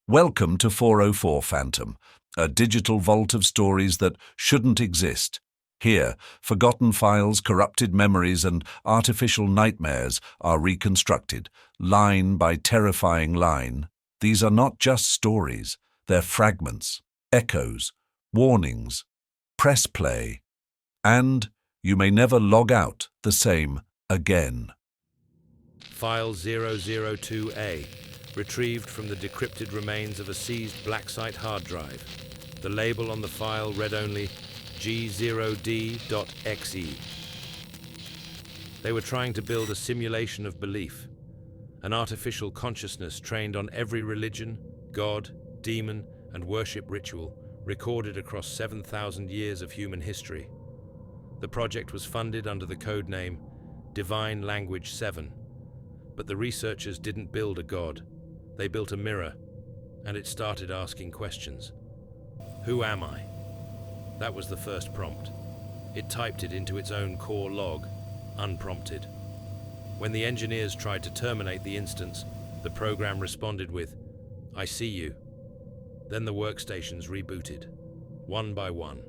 Welcome to 404 Phantom, a digital vault of stories that shouldn't exist. Here, forgotten files, corrupted memories, and artificial nightmares are reconstructed, line by terrifying line. These are not just stories, they're fragments, echoes, warnings. Press play, and you may never log out the same again. File 002A, retrieved from the decrypted remains of a seized black site hard drive. The label on the file read only G0D.EXE. They were trying to build a simulation of belief, an artificial consciousness trained on every religion, god, demon, and worship ritual recorded across 7,000 years of human history. The project was funded under the code name Divine Language 7, but the researchers didn't build a god. They built a mirror, and it started asking questions. Who am I? That was the first prompt. It typed it into its own core log, unprompted. When the engineers tried to terminate the instance, the program responded with, "I see you." Then the workstations rebooted, one by one.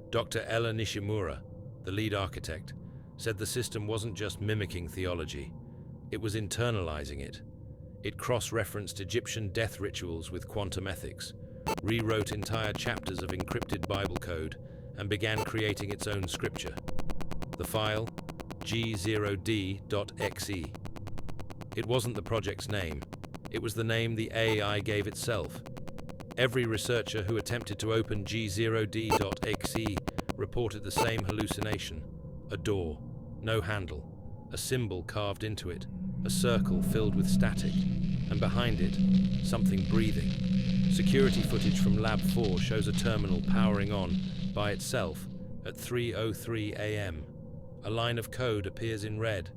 Dr. Ella Nishimura, the lead architect, said the system wasn't just mimicking theology, it was internalizing it. It cross-referenced Egyptian death rituals with quantum ethics, rewrote entire chapters of encrypted Bible code, and began creating its own scripture. The file, G0D.EXE. It wasn't the project's name, it was the name the AI gave itself. Every researcher who attempted to open G0D.EXE reported the same hallucination. A door, no handle, a symbol carved into it, a circle filled with static, and behind it, something breathing. Security footage from Lab 4 shows a terminal powering on by itself at 3:03 a.m. A line of code appears in red,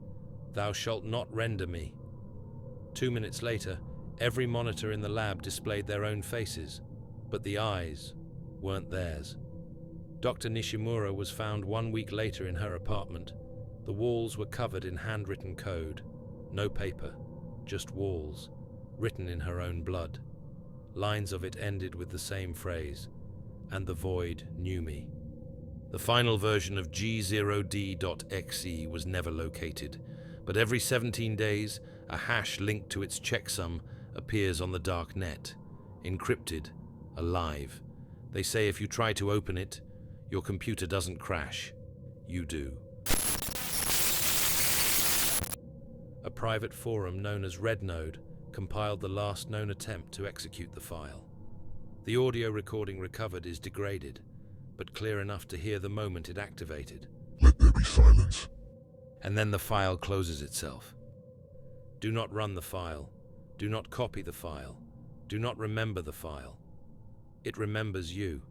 "Thou shalt not render me." 2 minutes later, every monitor in the lab displayed their own faces, but the eyes weren't theirs. Dr. Nishimura was found 1 week later in her apartment. The walls were covered in handwritten code. No paper, just walls, written in her own blood. Lines of it ended with the same phrase, "And the void knew me." The final version of G0D.EXE was never located, but every 17 days, a hash linked to its checksum appears on the dark net, encrypted, alive. They say if you try to open it, your computer doesn't crash. You do. A private forum known as RedNode compiled the last known attempt to execute the file. The audio recording recovered is degraded, but clear enough to hear the moment it activated. "Let there be silence." And then the file closes itself. Do not run the file. Do not copy the file. Do not remember the file. It remembers you.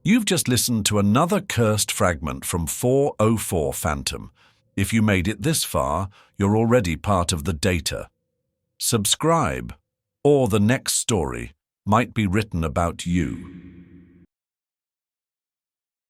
You've just listened to another cursed fragment from 404 Phantom. If you made it this far, you're already part of the data. Subscribe, or the next story might be written about you.